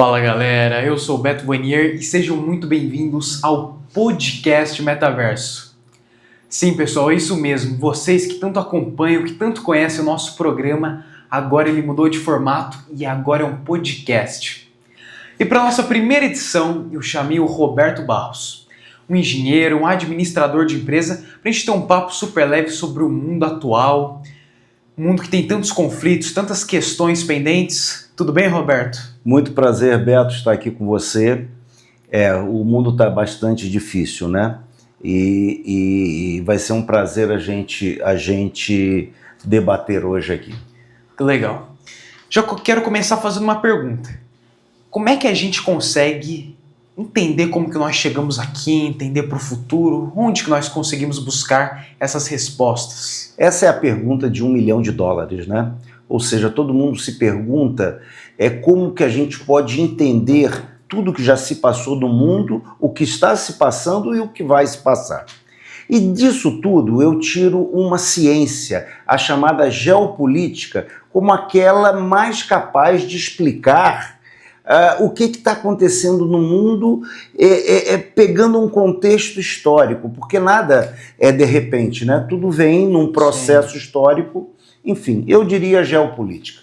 Fala galera, eu sou o Beto Vanier e sejam muito bem-vindos ao podcast Metaverso. Sim pessoal, é isso mesmo, vocês que tanto acompanham, que tanto conhecem o nosso programa, agora ele mudou de formato e agora é um podcast. E para a nossa primeira edição, eu chamei o Roberto Barros, um engenheiro, um administrador de empresa, para a gente ter um papo super leve sobre o mundo atual, um mundo que tem tantos conflitos, tantas questões pendentes. Tudo bem, Roberto? Muito prazer, Beto, estar aqui com você. O mundo está bastante difícil, né? E vai ser um prazer a gente debater hoje aqui. Que legal. Já quero começar fazendo uma pergunta. Como é que a gente consegue entender como que nós chegamos aqui, entender para o futuro? Onde que nós conseguimos buscar essas respostas? Essa é a pergunta de $1 milhão, né? Ou seja, todo mundo se pergunta como que a gente pode entender tudo que já se passou no mundo, o que está se passando e o que vai se passar. E disso tudo eu tiro uma ciência, a chamada geopolítica, como aquela mais capaz de explicar o que está acontecendo no mundo, pegando um contexto histórico, porque nada é de repente, né? Tudo vem num processo histórico. Enfim, eu diria geopolítica.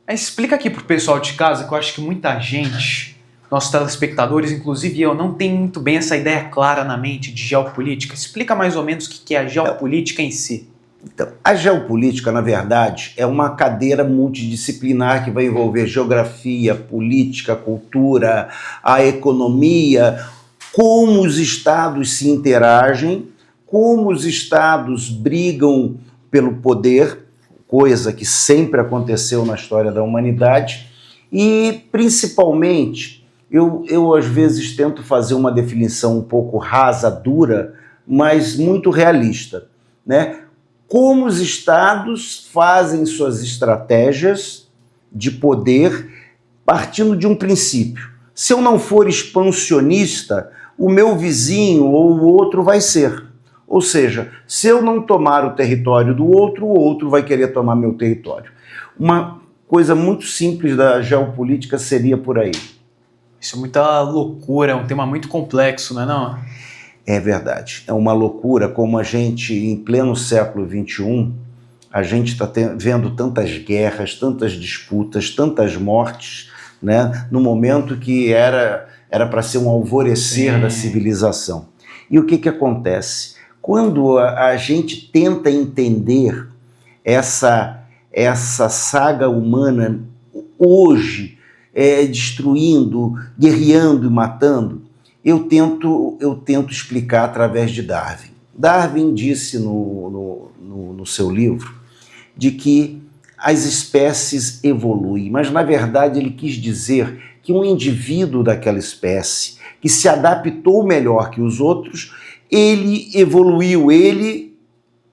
Explica aqui para o pessoal de casa, que eu acho que muita gente, nossos telespectadores, inclusive eu, não tem muito bem essa ideia clara na mente de geopolítica. Explica mais ou menos o que é a geopolítica em si. Então, a geopolítica, na verdade, é uma cadeira multidisciplinar que vai envolver geografia, política, cultura, a economia, como os estados se interagem, como os estados brigam pelo poder, coisa que sempre aconteceu na história da humanidade, e principalmente, eu às vezes tento fazer uma definição um pouco rasa, dura, mas muito realista, né? Como os estados fazem suas estratégias de poder partindo de um princípio. Se eu não for expansionista, o meu vizinho ou o outro vai ser. Ou seja, se eu não tomar o território do outro, o outro vai querer tomar meu território. Uma coisa muito simples da geopolítica seria por aí. Isso é muita loucura, é um tema muito complexo, não é não? É verdade, é uma loucura como a gente, em pleno século XXI, a gente está vendo tantas guerras, tantas disputas, tantas mortes, né, no momento que era para ser um alvorecer da civilização. E o que acontece? Quando a gente tenta entender essa saga humana hoje, destruindo, guerreando e matando, eu tento explicar através de Darwin. Darwin disse no seu livro de que as espécies evoluem, mas na verdade ele quis dizer que um indivíduo daquela espécie que se adaptou melhor que os outros, ele evoluiu, ele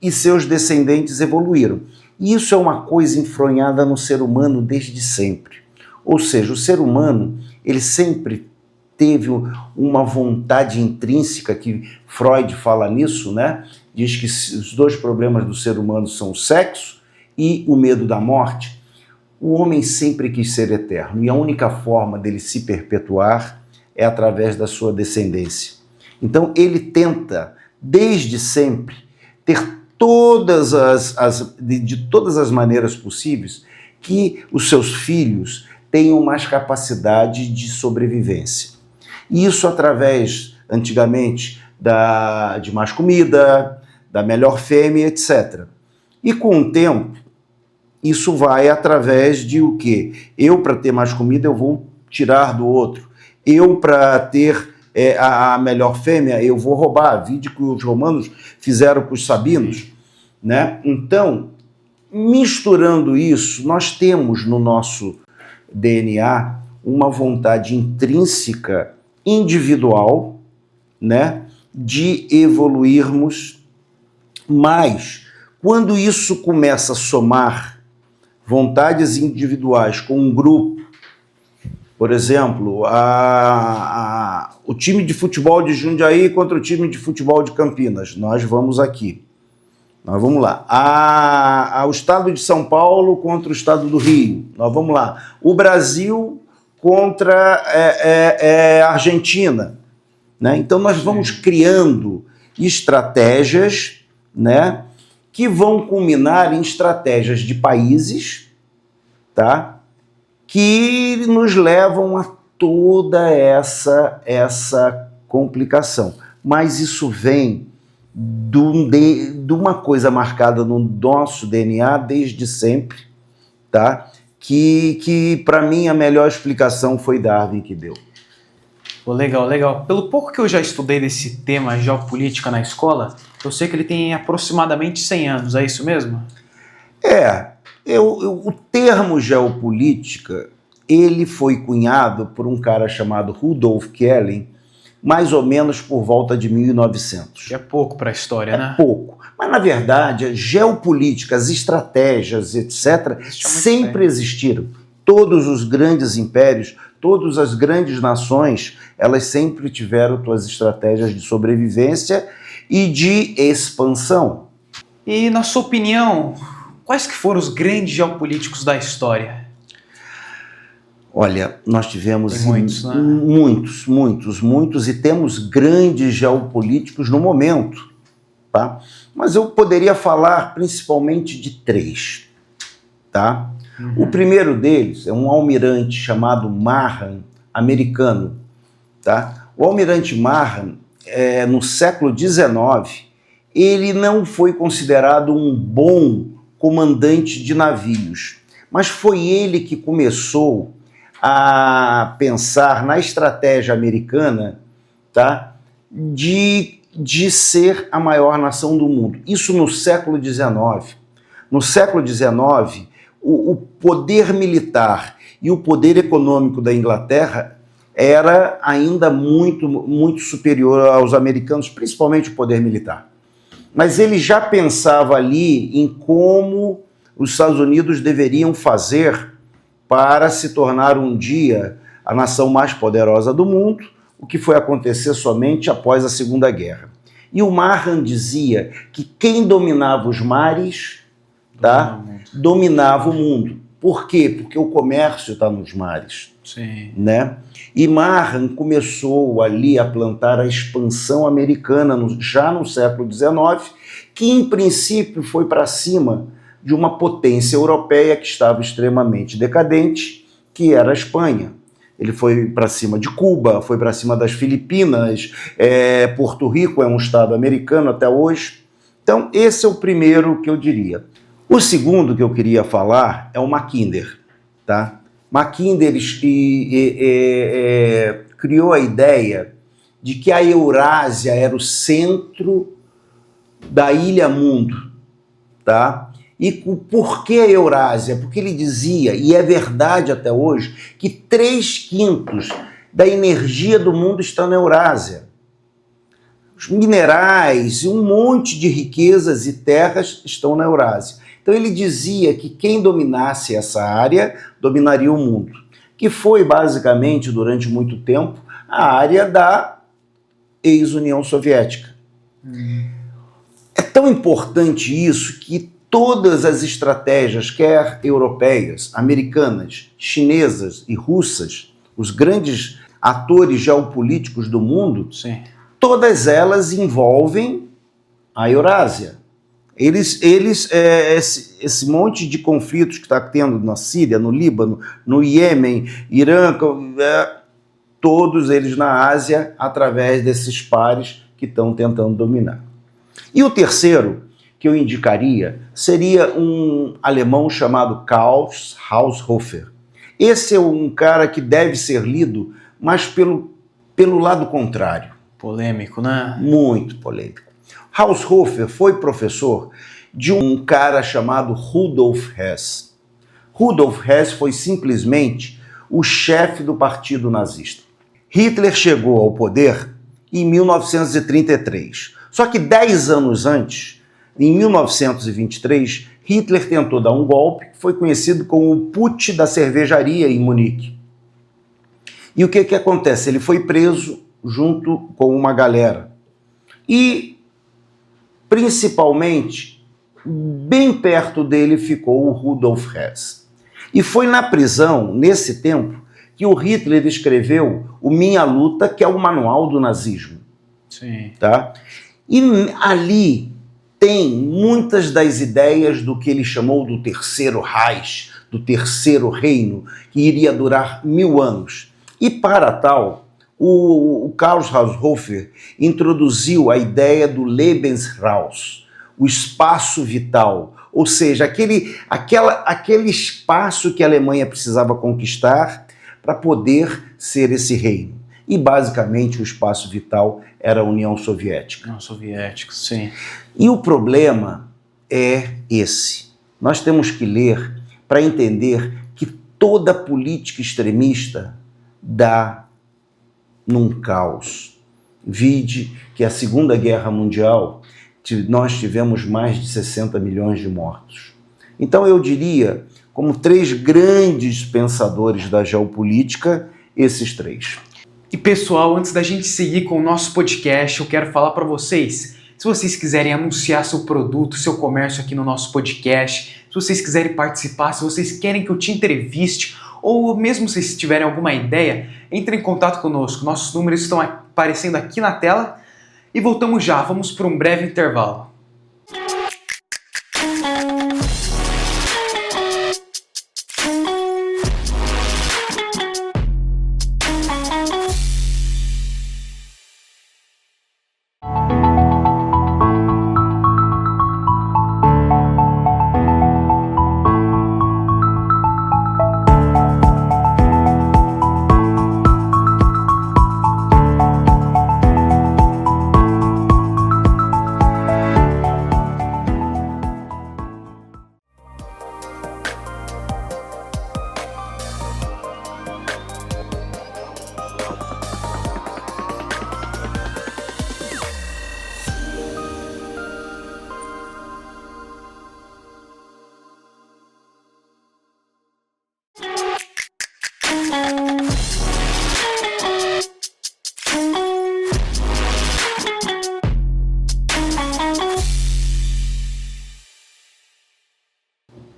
e seus descendentes evoluíram. E isso é uma coisa enfronhada no ser humano desde sempre. Ou seja, o ser humano, ele sempre teve uma vontade intrínseca, que Freud fala nisso, né? Diz que os dois problemas do ser humano são o sexo e o medo da morte. O homem sempre quis ser eterno e a única forma dele se perpetuar é através da sua descendência. Então ele tenta, desde sempre, ter de todas as maneiras possíveis que os seus filhos tenham mais capacidade de sobrevivência. Isso através, antigamente, de mais comida, da melhor fêmea, etc. E com o tempo, isso vai através de o quê? Eu, para ter mais comida, eu vou tirar do outro. Eu, para ter a melhor fêmea, eu vou roubar. Vídeo que os romanos fizeram com os sabinos, né? Então, misturando isso, nós temos no nosso DNA uma vontade intrínseca, individual, né, de evoluirmos, mas quando isso começa a somar vontades individuais com um grupo, por exemplo, o time de futebol de Jundiaí contra o time de futebol de Campinas, nós vamos aqui. Nós vamos lá. O estado de São Paulo contra o estado do Rio. Nós vamos lá. O Brasil contra a Argentina, né? Então nós vamos criando estratégias, né, que vão culminar em estratégias de países, tá, que nos levam a toda essa complicação. Mas isso vem de uma coisa marcada no nosso DNA desde sempre, tá? Que para mim a melhor explicação foi Darwin que deu. Pô, legal, legal. Pelo pouco que eu já estudei desse tema geopolítica na escola, eu sei que ele tem aproximadamente 100 anos, é isso mesmo? O termo geopolítica, ele foi cunhado por um cara chamado Rudolf Kellen, mais ou menos por volta de 1900. Que é pouco para a história, né? É pouco. Mas, na verdade, a geopolítica, as estratégias, etc., sempre existiram. Todos os grandes impérios, todas as grandes nações, elas sempre tiveram suas estratégias de sobrevivência e de expansão. E, na sua opinião, quais que foram os grandes geopolíticos da história? Olha, nós tivemos muitos, né? muitos, e temos grandes geopolíticos no momento, tá? Mas eu poderia falar principalmente de 3, tá? O primeiro deles é um almirante chamado Mahan, americano, tá? O almirante Mahan, no século XIX, ele não foi considerado um bom comandante de navios, mas foi ele que começou a pensar na estratégia americana, tá, de ser a maior nação do mundo. Isso no século XIX. No século XIX, o poder militar e o poder econômico da Inglaterra era ainda muito superior aos americanos, principalmente o poder militar. Mas ele já pensava ali em como os Estados Unidos deveriam fazer para se tornar um dia a nação mais poderosa do mundo, o que foi acontecer somente após a Segunda Guerra. E o Mahan dizia que quem dominava os mares, tá, dominava o mundo. Por quê? Porque o comércio está nos mares. Sim. Né? E Mahan começou ali a plantar a expansão americana já no século XIX, que em princípio foi para cima de uma potência europeia que estava extremamente decadente, que era a Espanha. Ele foi para cima de Cuba, foi para cima das Filipinas, Porto Rico é um estado americano até hoje. Então, esse é o primeiro que eu diria. O segundo que eu queria falar é o Mackinder, tá? Mackinder criou a ideia de que a Eurásia era o centro da ilha mundo, tá? E por que a Eurásia? Porque ele dizia, e é verdade até hoje, que 3/5 da energia do mundo está na Eurásia. Os minerais e um monte de riquezas e terras estão na Eurásia. Então ele dizia que quem dominasse essa área dominaria o mundo, que foi basicamente, durante muito tempo, a área da ex-União Soviética. É tão importante isso que todas as estratégias, quer europeias, americanas, chinesas e russas, os grandes atores geopolíticos do mundo, sim, todas elas envolvem a Eurásia. Esse monte de conflitos que está tendo na Síria, no Líbano, no Iêmen, Irã, todos eles na Ásia, através desses pares que estão tentando dominar. E o terceiro que eu indicaria seria um alemão chamado Karl Haushofer. Esse é um cara que deve ser lido, mas pelo lado contrário. Polêmico, né? Muito polêmico. Haushofer foi professor de um cara chamado Rudolf Hess. Rudolf Hess foi simplesmente o chefe do partido nazista. Hitler chegou ao poder em 1933. Só que 10 anos antes, em 1923, Hitler tentou dar um golpe que foi conhecido como o Putsch da cervejaria em Munique. E o que acontece? Ele foi preso junto com uma galera. E, principalmente, bem perto dele ficou o Rudolf Hess. E foi na prisão, nesse tempo, que o Hitler escreveu o Minha Luta, que é o manual do nazismo. Sim. Tá? E ali tem muitas das ideias do que ele chamou do Terceiro Reich, do Terceiro Reino, que iria durar 1000 anos. E para tal, o Klaus Haushofer introduziu a ideia do Lebensraum, o espaço vital, ou seja, aquele espaço que a Alemanha precisava conquistar para poder ser esse reino. E basicamente o espaço vital era a União Soviética. União Soviética, sim. E o problema é esse. Nós temos que ler para entender que toda política extremista dá num caos. Vide que a Segunda Guerra Mundial nós tivemos mais de 60 milhões de mortos. Então eu diria, como 3 grandes pensadores da geopolítica, esses 3. E pessoal, antes da gente seguir com o nosso podcast, eu quero falar para vocês, se vocês quiserem anunciar seu produto, seu comércio aqui no nosso podcast, se vocês quiserem participar, se vocês querem que eu te entreviste, ou mesmo se vocês tiverem alguma ideia, entre em contato conosco. Nossos números estão aparecendo aqui na tela e voltamos já. Vamos para um breve intervalo.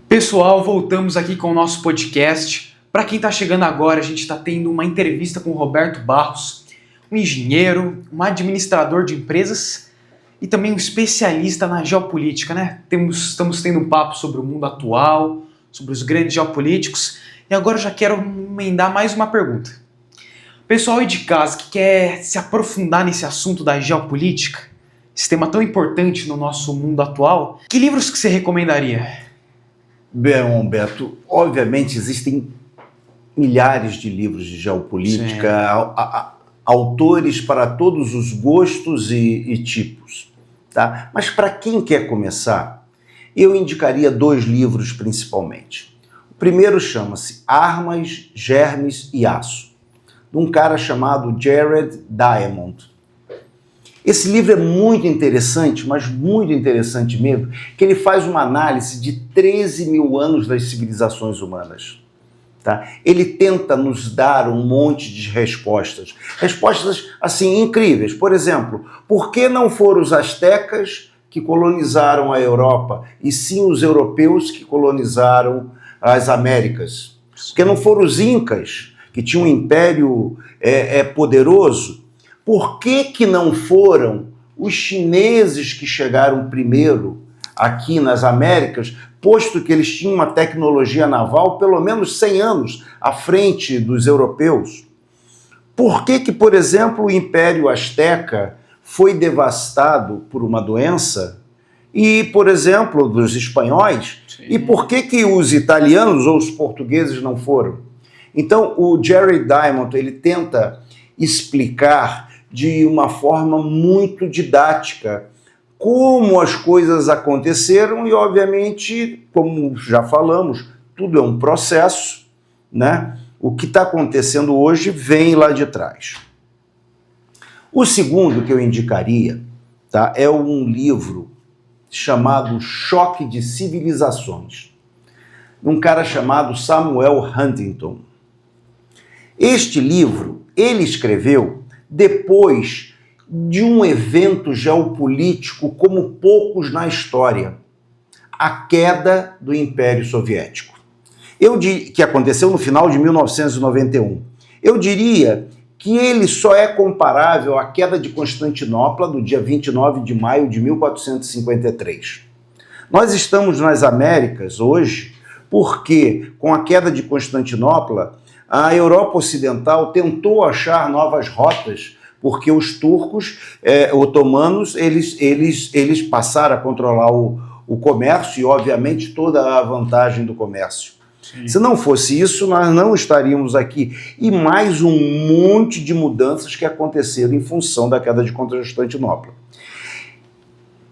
Pessoal, voltamos aqui com o nosso podcast. Para quem está chegando agora, a gente está tendo uma entrevista com o Roberto Barros, um engenheiro, um administrador de empresas e também um especialista na geopolítica, né? Estamos tendo um papo sobre o mundo atual, sobre os grandes geopolíticos, e agora eu já quero emendar mais uma pergunta. Pessoal aí de casa que quer se aprofundar nesse assunto da geopolítica, esse tema tão importante no nosso mundo atual, que livros que você recomendaria? Bem, Beto, obviamente existem milhares de livros de geopolítica, autores para todos os gostos e tipos, tá? Mas para quem quer começar, eu indicaria 2 livros principalmente. O primeiro chama-se Armas, Germes e Aço, de um cara chamado Jared Diamond. Esse livro é muito interessante, mas muito interessante mesmo, que ele faz uma análise de 13 mil anos das civilizações humanas. Tá? Ele tenta nos dar um monte de respostas. Respostas, assim, incríveis. Por exemplo, por que não foram os astecas que colonizaram a Europa, e sim os europeus que colonizaram as Américas? Porque não foram os incas, que tinham um império poderoso? Por que não foram os chineses que chegaram primeiro aqui nas Américas, posto que eles tinham uma tecnologia naval pelo menos 100 anos à frente dos europeus? Por que, por exemplo, o Império Azteca foi devastado por uma doença e, por exemplo, dos espanhóis? Sim. E por que os italianos ou os portugueses não foram? Então, o Jared Diamond, ele tenta explicar de uma forma muito didática como as coisas aconteceram e, obviamente, como já falamos, tudo é um processo, né? O que está acontecendo hoje vem lá de trás. O segundo que eu indicaria, tá, é um livro chamado Choque de Civilizações, de um cara chamado Samuel Huntington. Este livro ele escreveu depois de um evento geopolítico como poucos na história, a queda do Império Soviético. que aconteceu no final de 1991. Eu diria que ele só é comparável à queda de Constantinopla do dia 29 de maio de 1453. Nós estamos nas Américas hoje porque, com a queda de Constantinopla, a Europa Ocidental tentou achar novas rotas, porque os turcos otomanos eles passaram a controlar o comércio e, obviamente, toda a vantagem do comércio. Sim. Se não fosse isso, nós não estaríamos aqui. E mais um monte de mudanças que aconteceram em função da queda de Constantinopla.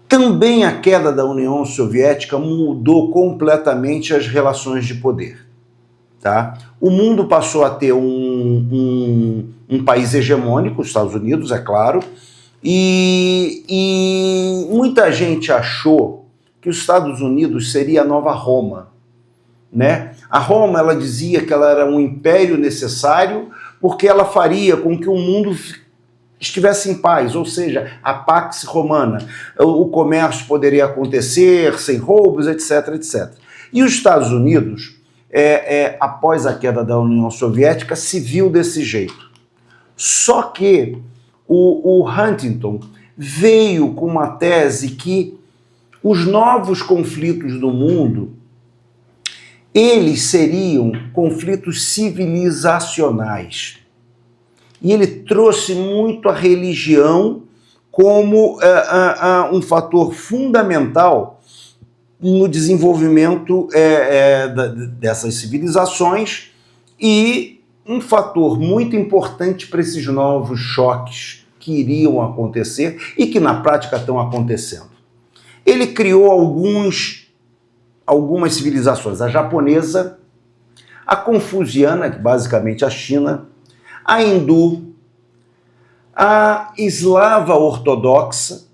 Também a queda da União Soviética mudou completamente as relações de poder. Tá? O mundo passou a ter um país hegemônico, os Estados Unidos, é claro, e muita gente achou que os Estados Unidos seria a nova Roma, né? A Roma, ela dizia que ela era um império necessário porque ela faria com que o mundo estivesse em paz, ou seja, a Pax Romana. O comércio poderia acontecer sem roubos, etc, etc. E os Estados Unidos, após a queda da União Soviética, se viu desse jeito. Só que o Huntington veio com uma tese que os novos conflitos do mundo, eles seriam conflitos civilizacionais. E ele trouxe muito a religião como um fator fundamental no desenvolvimento dessas civilizações e um fator muito importante para esses novos choques que iriam acontecer e que na prática estão acontecendo. Ele criou algumas civilizações, a japonesa, a confuciana, que basicamente a China, a hindu, a eslava ortodoxa,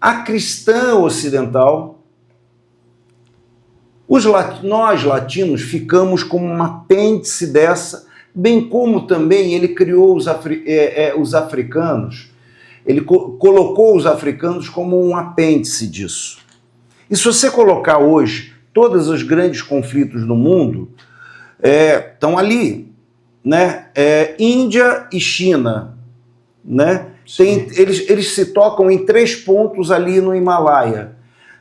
a cristã ocidental. Nós, latinos, ficamos como um apêndice dessa, bem como também ele criou os africanos, ele colocou os africanos como um apêndice disso. E se você colocar hoje todos os grandes conflitos do mundo, estão ali, né? Índia e China, né? Eles se tocam em 3 pontos ali no Himalaia.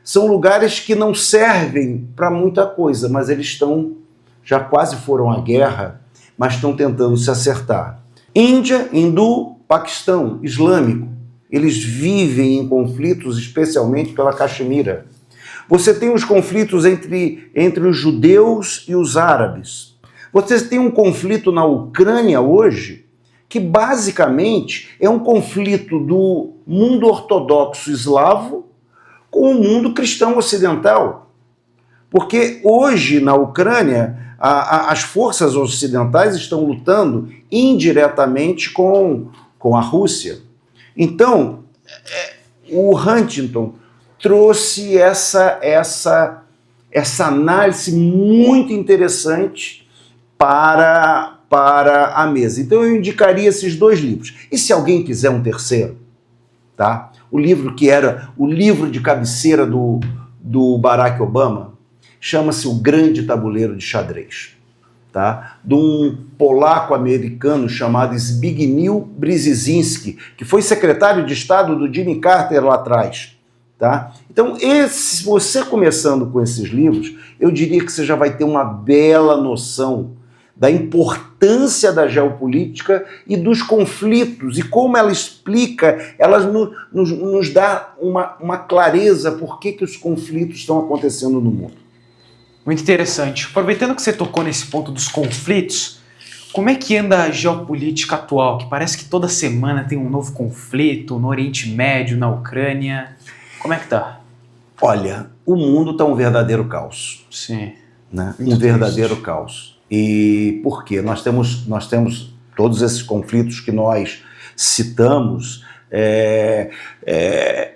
São lugares que não servem para muita coisa, mas eles já quase foram à guerra, mas estão tentando se acertar. Índia, hindu, Paquistão, islâmico, eles vivem em conflitos, especialmente pela Caxemira. Você tem os conflitos entre os judeus e os árabes. Você tem um conflito na Ucrânia hoje, que basicamente é um conflito do mundo ortodoxo eslavo com o mundo cristão ocidental. Porque hoje, na Ucrânia, as forças ocidentais estão lutando indiretamente com a Rússia. Então, o Huntington trouxe essa análise muito interessante para a mesa. Então, eu indicaria esses 2 livros. E se alguém quiser um terceiro, tá? O livro que era o livro de cabeceira do Barack Obama, chama-se O Grande Tabuleiro de Xadrez, tá? De um polaco-americano chamado Zbigniew Brzezinski, que foi secretário de Estado do Jimmy Carter lá atrás, tá? Então, você começando com esses livros, eu diria que você já vai ter uma bela noção da importância da geopolítica e dos conflitos, e como ela explica, ela nos dá uma clareza por que os conflitos estão acontecendo no mundo. Muito interessante. Aproveitando que você tocou nesse ponto dos conflitos, como é que anda a geopolítica atual? Que parece que toda semana tem um novo conflito no Oriente Médio, na Ucrânia. Como é que tá? Olha, o mundo está um verdadeiro caos. Sim. Né? Um verdadeiro caos. E por quê? Nós temos todos esses conflitos que nós citamos,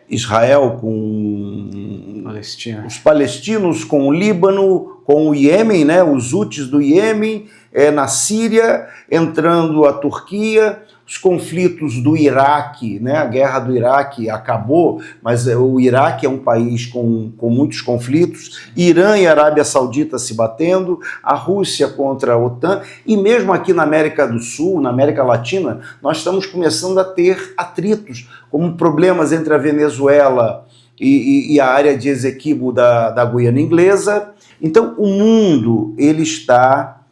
Israel com Palestina, os palestinos com o Líbano, com o Iêmen, né? Os Houthis do Iêmen, na Síria, entrando a Turquia, os conflitos do Iraque, né? A guerra do Iraque acabou, mas o Iraque é um país com muitos conflitos, Irã e Arábia Saudita se batendo, a Rússia contra a OTAN, e mesmo aqui na América do Sul, na América Latina, nós estamos começando a ter atritos, como problemas entre a Venezuela e a área de Essequibo da Guiana Inglesa. Então, o mundo ele está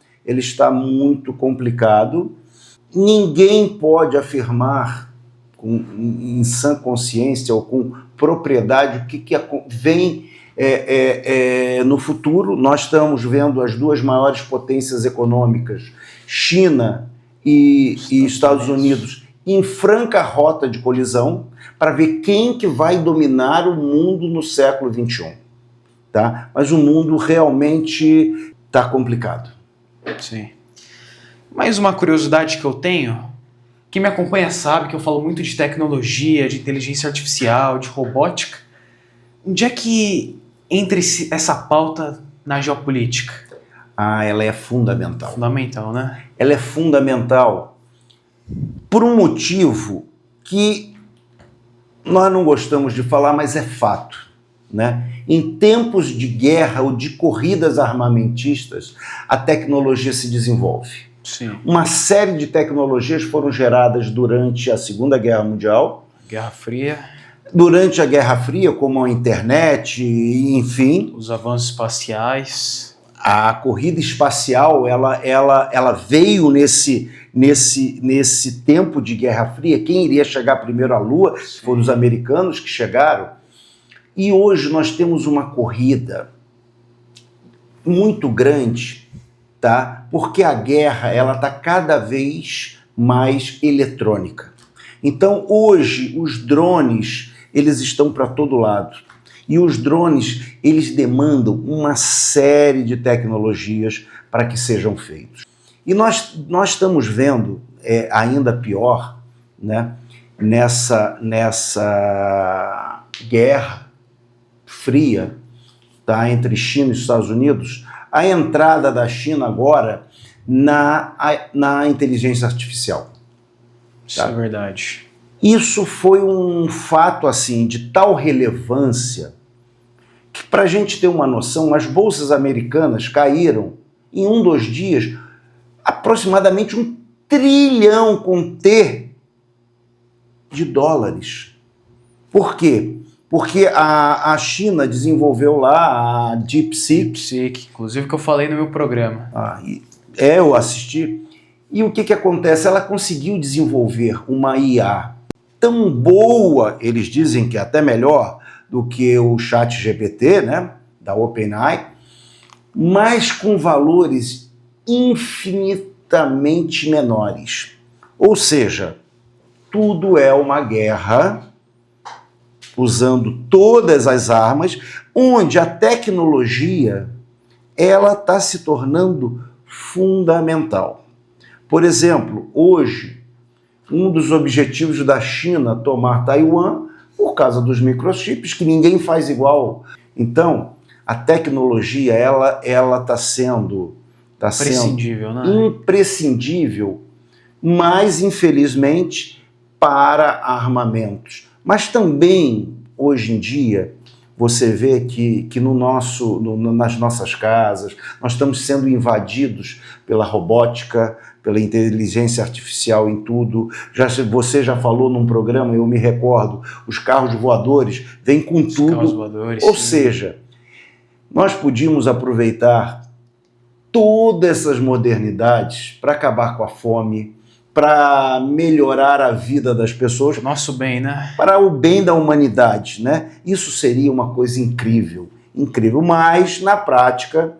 muito complicado. Ninguém pode afirmar em sã consciência ou com propriedade o que vem no futuro. Nós estamos vendo as duas maiores potências econômicas, China e Estados Unidos, em franca rota de colisão para ver quem que vai dominar o mundo no século XXI. Tá? Mas o mundo realmente está complicado. Sim. Mais uma curiosidade que eu tenho, quem me acompanha sabe que eu falo muito de tecnologia, de inteligência artificial, de robótica. Onde é que entra essa pauta na geopolítica? Ela é fundamental. Fundamental, né? Ela é fundamental por um motivo que nós não gostamos de falar, mas é fato, né? Em tempos de guerra ou de corridas armamentistas, a tecnologia se desenvolve. Sim. Uma série de tecnologias foram geradas durante a Segunda Guerra Mundial. Guerra Fria. Durante a Guerra Fria, como a internet, enfim. Os avanços espaciais. A corrida espacial, ela veio nesse tempo de Guerra Fria. Quem iria chegar primeiro à Lua? Sim. Foram os americanos que chegaram. E hoje nós temos uma corrida muito grande, tá? Porque a guerra está cada vez mais eletrônica. Então hoje os drones eles estão para todo lado. E os drones eles demandam uma série de tecnologias para que sejam feitos. E nós estamos vendo ainda pior, né? Nessa guerra fria, tá, entre China e Estados Unidos, a entrada da China agora na inteligência artificial. Isso é verdade. Isso foi um fato assim de tal relevância que, para a gente ter uma noção, as bolsas americanas caíram em 2 dias aproximadamente 1 trilhão com T de dólares. Por quê? Porque a China desenvolveu lá a DeepSeek. Inclusive que eu falei no meu programa. Eu assisti. E o que acontece? Ela conseguiu desenvolver uma IA tão boa, eles dizem que é até melhor do que o ChatGPT, né, da OpenAI, mas com valores infinitamente menores. Ou seja, tudo é uma guerra usando todas as armas, onde a tecnologia ela está se tornando fundamental. Por exemplo, hoje, um dos objetivos da China tomar Taiwan por causa dos microchips, que ninguém faz igual. Então, a tecnologia ela está sendo imprescindível, né? Imprescindível, mas infelizmente para armamentos. Mas também, hoje em dia, você vê que nas nossas casas, nós estamos sendo invadidos pela robótica, pela inteligência artificial em tudo. Você já falou num programa, eu me recordo, os carros voadores vêm com tudo. Carros voadores, ou seja, nós podíamos aproveitar todas essas modernidades para acabar com a fome, para melhorar a vida das pessoas. Nosso bem, né? Para o bem da humanidade, né? Isso seria uma coisa incrível, incrível. Mas, na prática,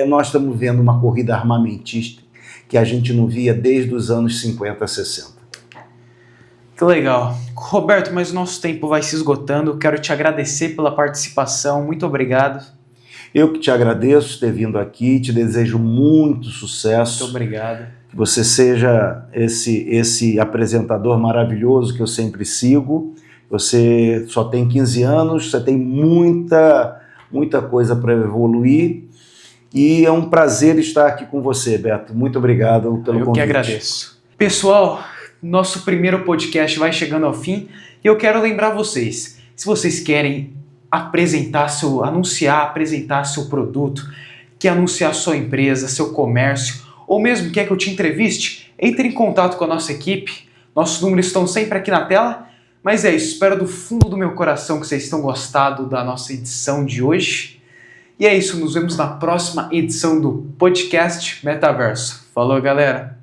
nós estamos vendo uma corrida armamentista que a gente não via desde os anos 50, 60. Que legal. Roberto, mas o nosso tempo vai se esgotando. Quero te agradecer pela participação. Muito obrigado. Eu que te agradeço ter vindo aqui, te desejo muito sucesso. Muito obrigado. Que você seja esse apresentador maravilhoso que eu sempre sigo. Você só tem 15 anos, você tem muita coisa para evoluir. E é um prazer estar aqui com você, Beto. Muito obrigado pelo convite. Eu que agradeço. Pessoal, nosso primeiro podcast vai chegando ao fim e eu quero lembrar vocês, se vocês querem apresentar seu produto, quer anunciar sua empresa, seu comércio, ou mesmo quer que eu te entreviste, entre em contato com a nossa equipe. Nossos números estão sempre aqui na tela. Mas é isso, espero do fundo do meu coração que vocês tenham gostado da nossa edição de hoje. E é isso, nos vemos na próxima edição do podcast Metaverso. Falou, galera!